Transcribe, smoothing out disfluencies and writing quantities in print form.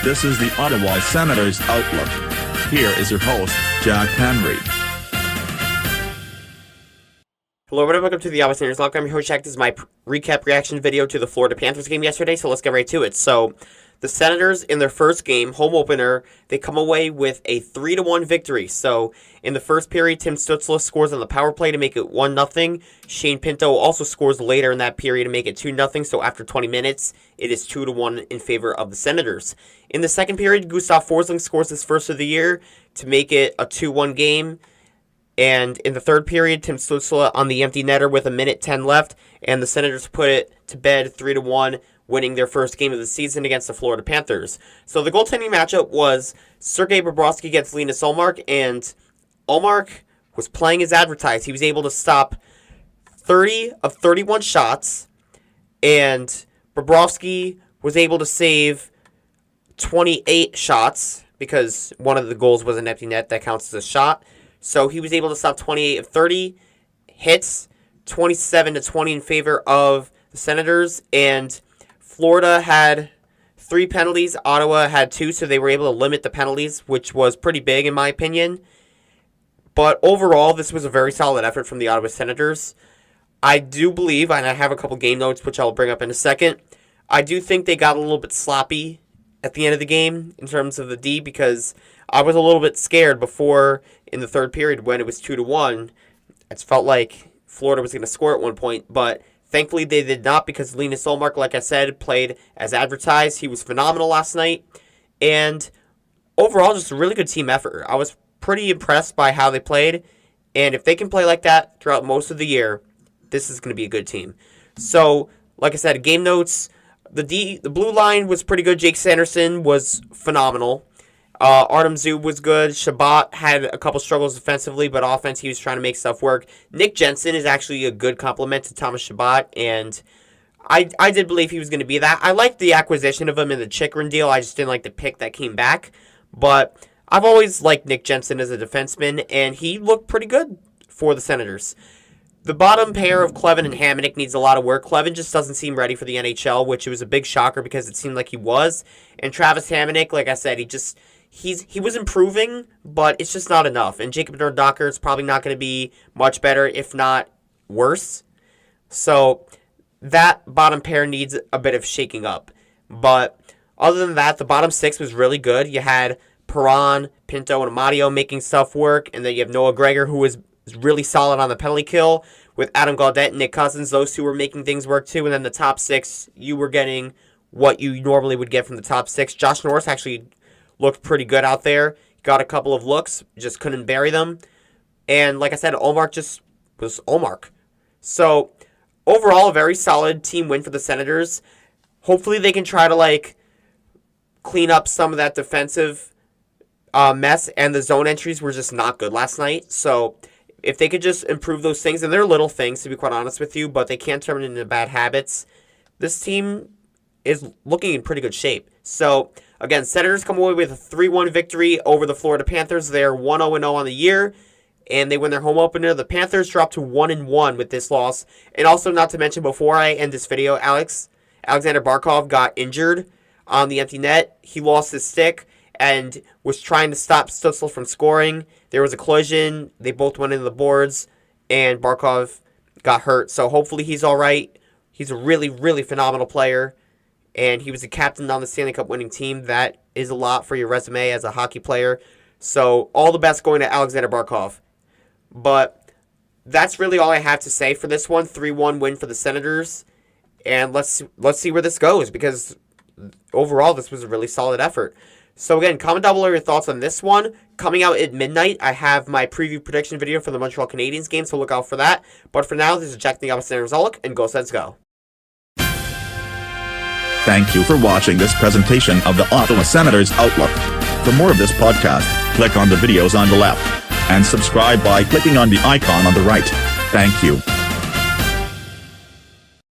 This is the Ottawa Senators Outlook. Here is your host, Jack Henry. Hello everyone, welcome to the Ottawa Senators Outlook. I'm your host Jack. This is my recap reaction video to the Florida Panthers game yesterday, so let's get right to it. So, the Senators, in their first game, home opener, they come away with a 3-1 victory. So, in the first period, Tim Stützle scores on the power play to make it 1-0. Shane Pinto also scores later in that period to make it 2-0. So, after 20 minutes, it is 2-1 in favor of the Senators. In the second period, Gustav Forsling scores his first of the year to make it a 2-1 game. And in the third period, Tim Stützle on the empty netter with 1:10 left, and the Senators put it to bed 3-1, winning their first game of the season against the Florida Panthers. So the goaltending matchup was Sergei Bobrovsky against Linus Ullmark, and Ullmark was playing as advertised. He was able to stop 30 of 31 shots, and Bobrovsky was able to save 28 shots, because one of the goals was an empty net that counts as a shot. So he was able to stop 28 of 30 hits, 27-20 in favor of the Senators, and Florida had 3 penalties. Ottawa had 2, so they were able to limit the penalties, which was pretty big in my opinion. But overall, this was a very solid effort from the Ottawa Senators. I do believe, and I have a couple game notes, which I'll bring up in a second, I do think they got a little bit sloppy at the end of the game in terms of the D, because I was a little bit scared before in the third period when it was 2-1. It felt like Florida was going to score at one point, but thankfully they did not, because Linus Ullmark, like I said, played as advertised. He was phenomenal last night, and overall just a really good team effort. I was pretty impressed by how they played, and if they can play like that throughout most of the year, this is going to be a good team. So, like I said, game notes, the blue line was pretty good. Jake Sanderson was phenomenal. Artem Zub was good. Shabbat had a couple struggles defensively, but offense, he was trying to make stuff work. Nick Jensen is actually a good compliment to Thomas Shabbat, and I did believe he was going to be that. I liked the acquisition of him in the Chikrin deal. I just didn't like the pick that came back. But I've always liked Nick Jensen as a defenseman, and he looked pretty good for the Senators. The bottom pair of Clevin and Hamonic needs a lot of work. Clevin just doesn't seem ready for the NHL, which was a big shocker because it seemed like he was. And Travis Hamonic, like I said, he was improving, but it's just not enough. And Jacob Norddocker is probably not going to be much better, if not worse. So that bottom pair needs a bit of shaking up. But other than that, the bottom 6 was really good. You had Perron, Pinto, and Amadio making stuff work. And then you have Noah Gregor, who was really solid on the penalty kill. With Adam Gaudette and Nick Cousins, those two were making things work too. And then the top 6, you were getting what you normally would get from the top 6. Josh Norris actually looked pretty good out there. Got a couple of looks, just couldn't bury them. And like I said, Ullmark just was Ullmark. So overall, a very solid team win for the Senators. Hopefully they can try to clean up some of that defensive mess, and the zone entries were just not good last night. So if they could just improve those things, and they're little things to be quite honest with you, but they can't turn it into bad habits, this team is looking in pretty good shape. So again, Senators come away with a 3-1 victory over the Florida Panthers. They're 1-0-0 on the year, and they win their home opener. The Panthers drop to 1-1 with this loss. And also, not to mention, before I end this video, Alexander Barkov got injured on the empty net. He lost his stick and was trying to stop Stützle from scoring. There was a collision. They both went into the boards, and Barkov got hurt. So hopefully he's all right. He's a really, really phenomenal player, and he was the captain on the Stanley Cup winning team. That is a lot for your resume as a hockey player. So all the best going to Alexander Barkov. But that's really all I have to say for this one. 3-1 win for the Senators. And let's see where this goes, because overall this was a really solid effort. So again, comment down below your thoughts on this one. Coming out at midnight, I have my preview prediction video for the Montreal Canadiens game, so look out for that. But for now, this is Jack the Ottawa Senators Outlook, and go Sens go. Thank you for watching this presentation of the Ottawa Senators Outlook. For more of this podcast, click on the videos on the left, and subscribe by clicking on the icon on the right. Thank you.